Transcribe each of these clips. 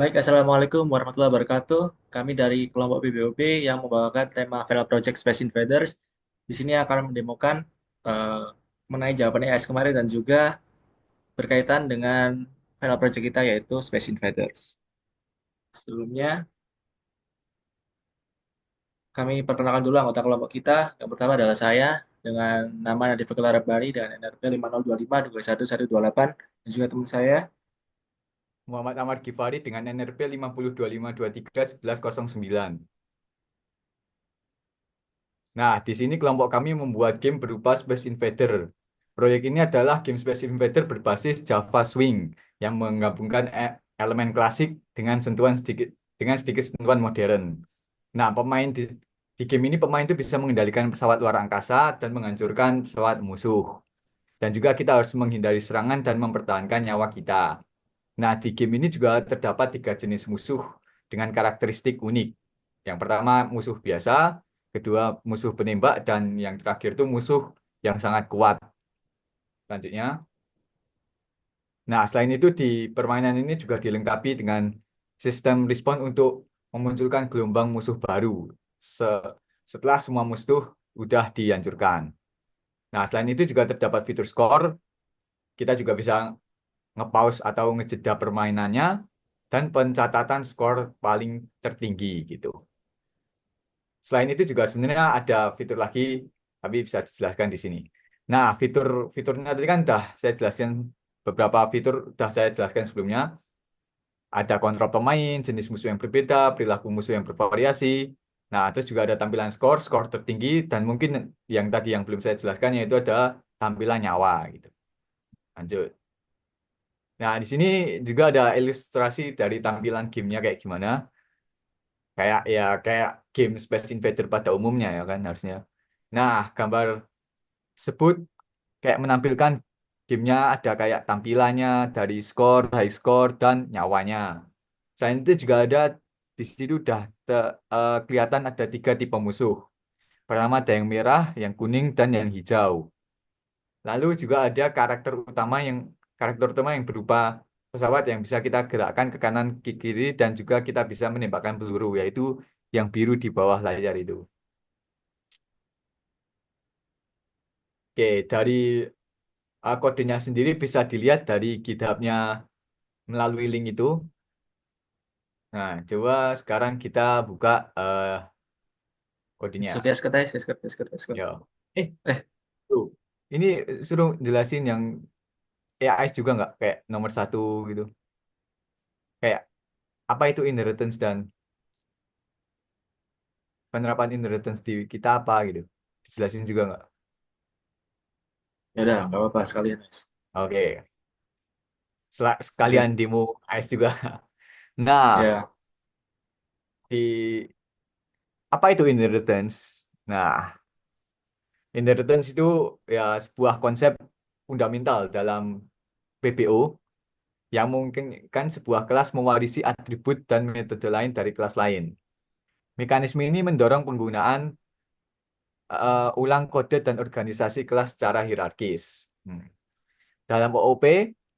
Baik, Assalamualaikum warahmatullahi wabarakatuh. Kami dari kelompok BBOB yang membawakan tema Final Project Space Invaders. Di sini akan mendemokan eh, mengenai jawaban AIS kemarin dan juga berkaitan dengan Final Project kita yaitu Space Invaders. Sebelumnya, kami perkenalkan dulu anggota kelompok kita. Yang pertama adalah saya dengan nama Nadif Fikri Rabbani dan NRP 5025211128 dan juga teman saya. Muhammad Ahmad Gifari dengan NRP 5025231109. Nah, di sini kelompok kami membuat game berupa Space Invader. Proyek ini adalah game Space Invader berbasis Java Swing yang menggabungkan elemen klasik dengan sedikit sentuhan modern. Nah, di game ini pemain itu bisa mengendalikan pesawat luar angkasa dan menghancurkan pesawat musuh. Dan juga kita harus menghindari serangan dan mempertahankan nyawa kita. Nah, di game ini juga terdapat tiga jenis musuh dengan karakteristik unik. Yang pertama musuh biasa, kedua musuh penembak, dan yang terakhir itu musuh yang sangat kuat. Selanjutnya, nah selain itu di permainan ini juga dilengkapi dengan sistem respon untuk memunculkan gelombang musuh baru se- setelah semua musuh udah dihancurkan. Nah, selain itu juga terdapat fitur skor. Kita juga bisa nge-pause atau ngejeda permainannya dan pencatatan skor paling tertinggi gitu. Selain itu juga sebenarnya ada fitur lagi, tapi bisa dijelaskan di sini. Nah, fiturnya tadi kan udah saya jelaskan, beberapa fitur udah saya jelaskan sebelumnya. Ada kontrol pemain, jenis musuh yang berbeda, perilaku musuh yang bervariasi. Nah, terus juga ada tampilan skor tertinggi, dan mungkin yang tadi yang belum saya jelaskan yaitu ada tampilan nyawa gitu. Lanjut. Nah, di sini juga ada ilustrasi dari tampilan gamenya kayak gimana. Kayak game Space Invader pada umumnya ya kan harusnya. Nah, gambar sebut kayak menampilkan gamenya ada kayak tampilannya dari skor, high score, dan nyawanya. Selain itu juga ada di situ udah kelihatan ada tiga tipe musuh. Pertama ada yang merah, yang kuning, dan yang hijau. Lalu juga ada karakter utama yang berupa pesawat yang bisa kita gerakkan ke kanan ke kiri dan juga kita bisa menembakkan peluru, yaitu yang biru di bawah layar itu. Oke, dari kodenya sendiri bisa dilihat dari GitHub-nya melalui link itu. Nah, coba sekarang kita buka kodenya. Sofia Skatai, Skatai. Ya. Eh, Eh, tuh. Ini suruh jelasin yang AIS juga nggak? Kayak nomor satu gitu. Kayak apa itu inheritance dan penerapan inheritance di kita apa gitu. Dijelasin juga nggak? ya udah, nggak apa-apa sekalian, Mas. Oke. Sekalian Lanjut. demo AIS juga. Nah, Ya, di apa itu inheritance? Nah, inheritance itu ya sebuah konsep fundamental dalam PBO yang mungkin kan sebuah kelas mewarisi atribut dan metode lain dari kelas lain. Mekanisme ini mendorong penggunaan ulang kode dan organisasi kelas secara hierarkis. Dalam OOP,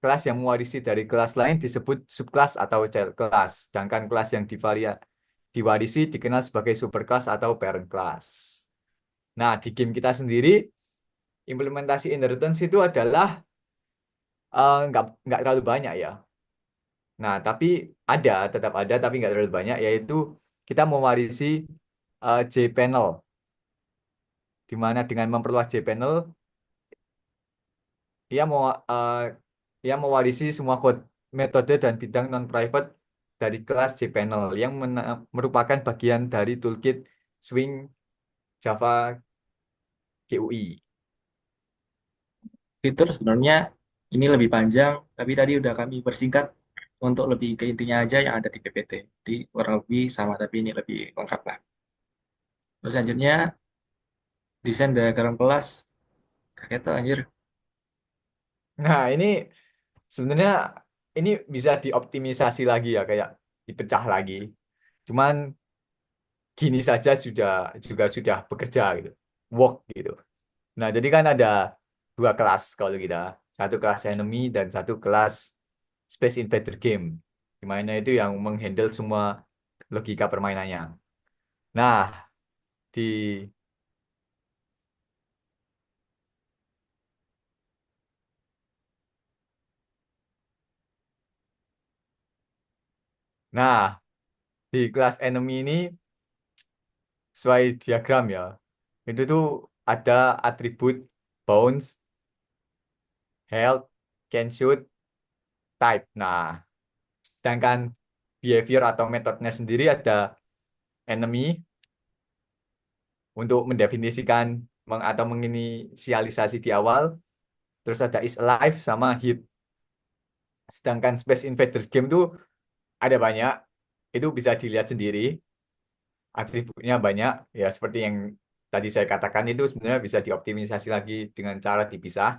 kelas yang mewarisi dari kelas lain disebut subkelas atau child class, sedangkan kelas yang diwarisi dikenal sebagai superclass atau parent class. Nah, di game kita sendiri, implementasi inheritance itu adalah nggak terlalu banyak ya. Nah, tapi tetap ada, tapi nggak terlalu banyak, yaitu kita mewarisi J-panel, di mana dengan memperluas J-panel, ia mau ia mewarisi semua metode dan bidang non-private dari kelas J-panel yang merupakan bagian dari toolkit Swing Java GUI. fitur sebenarnya ini lebih panjang, tapi tadi udah kami persingkat untuk lebih ke intinya aja yang ada di PPT. Jadi kurang lebih sama, tapi ini lebih lengkap lah. Terus selanjutnya, desain diagram kelas. Kayak tuh anjir. Nah, ini sebenarnya ini bisa dioptimisasi lagi ya, kayak dipecah lagi. Cuman gini saja sudah bekerja gitu, work gitu. Nah, jadi kan ada dua kelas kalau kita, satu kelas enemy dan satu kelas Space Invader Game. Gimana itu yang menghandle semua logika permainannya. Nah, di nah, di kelas enemy ini sesuai diagram ya. Itu tuh ada atribut bounce, health, can shoot, type. Nah, sedangkan behavior atau metodenya sendiri ada enemy untuk mendefinisikan atau menginisialisasi di awal, terus ada is alive sama hit. Sedangkan Space Invaders game tuh ada banyak, itu bisa dilihat sendiri, atributnya banyak, ya seperti yang tadi saya katakan itu sebenarnya bisa dioptimisasi lagi dengan cara dipisah,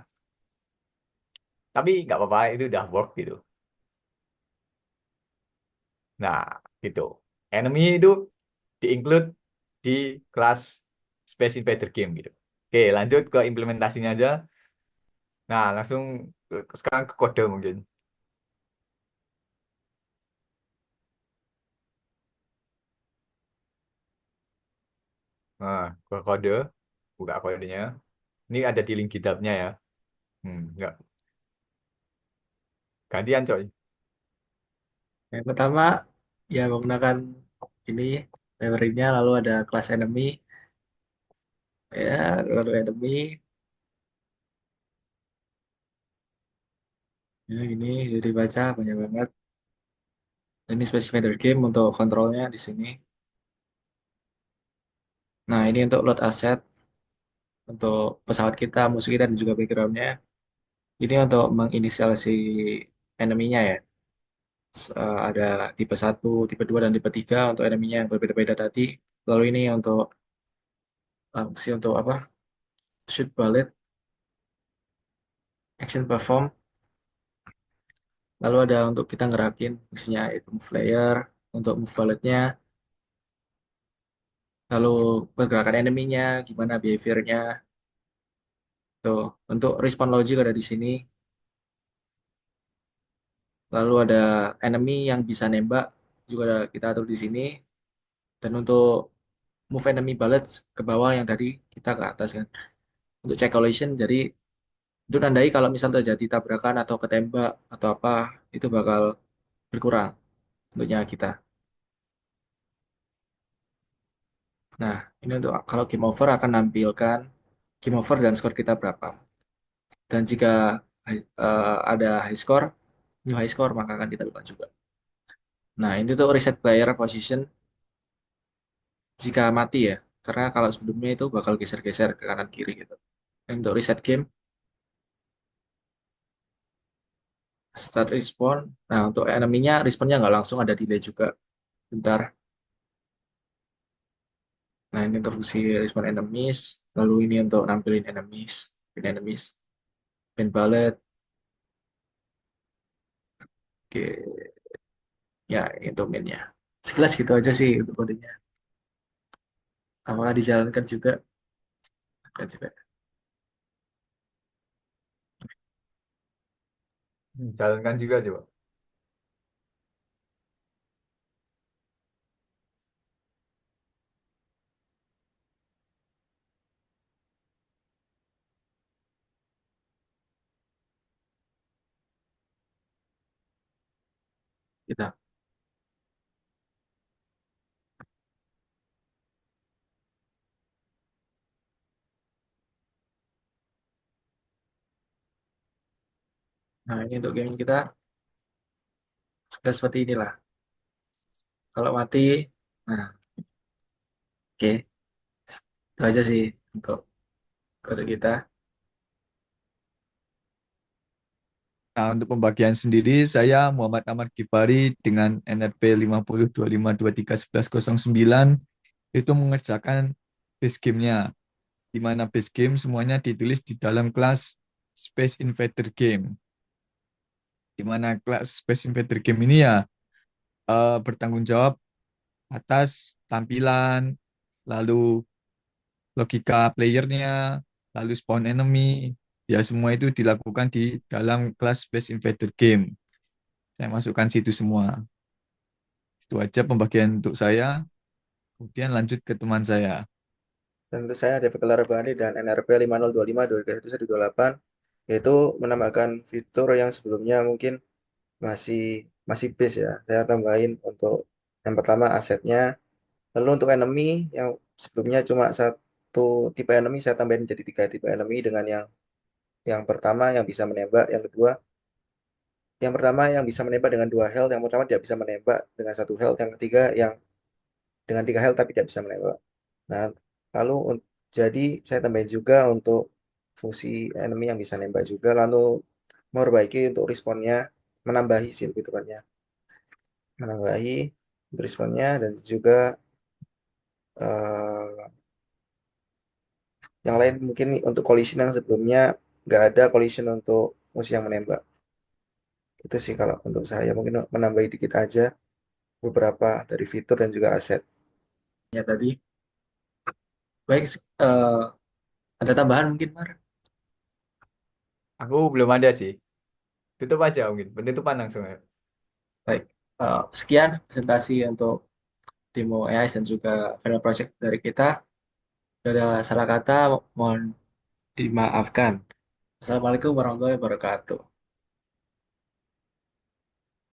tapi nggak apa-apa, itu udah work gitu. Nah, gitu. Enemy itu di-include di kelas Space Invader game gitu. Oke, lanjut ke implementasinya aja. Nah, langsung sekarang ke kode mungkin. Nah, ke kode, buka kodenya. Ini ada di link GitHub-nya ya. Enggak. Gantian coy. Yang pertama, ya menggunakan ini library-nya, lalu ada class enemy, ya, lalu enemy, ya ini jadi baca banyak banget. Ini Space Invader game untuk kontrolnya di sini. Nah, ini untuk load asset, untuk pesawat kita, musuh kita, dan juga background-nya. Ini untuk menginisialisasi enemy-nya ya. Ada tipe satu, tipe 2 dan tipe 3 untuk enemy-nya yang berbeda-beda tadi. Lalu ini untuk fungsi untuk apa? Shoot bullet, action perform. Lalu ada untuk kita ngerakin fungsinya itu move layer, untuk move bulletnya. Lalu pergerakan enemy-nya, gimana behavior-nya. Tuh, untuk respawn logic ada di sini. Lalu ada enemy yang bisa nembak juga kita atur di sini. Dan untuk move enemy bullets ke bawah yang tadi kita ke atas kan. Untuk check collision jadi itu nandai kalau misal terjadi tabrakan atau ketembak atau apa itu bakal berkurang untuknya kita. Nah, ini untuk kalau game over akan nampilkan game over dan skor kita berapa. Dan jika ada high score, new high score maka akan kita lakukan juga. Nah, ini tuh reset player position jika mati ya. Karena kalau sebelumnya itu bakal geser-geser ke kanan kiri gitu. Dan untuk reset game, start respawn. Nah, untuk enemy-nya respawnnya nggak langsung ada delay juga. Bentar. Nah, ini untuk fungsi respawn enemies. Lalu ini untuk nampilin enemies. Pin enemies. Pin bullet. Oke. Ya, ini untuk main-nya. Sekilas gitu aja sih untuk kodenya. Apakah dijalankan juga? Akan juga. Jalankan juga coba. Kita. Nah, ini untuk game kita. Sekilas seperti inilah. Kalau mati, nah, oke. Itu aja sih untuk kode kita. Nah, untuk pembagian sendiri, saya Muhammad Ahmad Gifari dengan NRP 5025231109 itu mengerjakan base game-nya, di mana base game semuanya ditulis di dalam kelas Space Invader Game, di mana kelas Space Invader Game ini ya bertanggung jawab atas tampilan, lalu logika playernya, lalu spawn enemy, ya semua itu dilakukan di dalam kelas Space Invader Game. Saya masukkan situ semua. Itu aja pembagian untuk saya. Kemudian lanjut ke teman saya. Dan untuk saya ada Velar Bani dan NRP 5025 2021-2028 yaitu menambahkan fitur yang sebelumnya mungkin masih masih base ya. Saya tambahin untuk yang pertama asetnya, lalu untuk enemy yang sebelumnya cuma satu tipe enemy saya tambahin jadi tiga tipe enemy dengan yang pertama yang bisa menembak, yang pertama yang bisa menembak dengan dua health, yang pertama tidak bisa menembak dengan satu health, yang ketiga yang dengan tiga health tapi tidak bisa menembak. Nah, lalu jadi saya tambahin juga untuk fungsi enemy yang bisa nembak juga, lalu memperbaiki untuk responnya, menambahi sih lebih tepatnya, menambahi untuk responnya dan juga eh, yang lain mungkin untuk collision yang sebelumnya nggak ada collision untuk musuh yang menembak. Itu sih kalau untuk saya mungkin menambahi dikit aja beberapa dari fitur dan juga aset. Ya tadi. Baik, ada tambahan mungkin, Mar? Aku belum ada sih. Tutup aja mungkin. Penutupan langsung ya. Baik, sekian presentasi untuk demo AI dan juga final project dari kita. Ada salah kata, mohon dimaafkan. Assalamualaikum warahmatullahi wabarakatuh.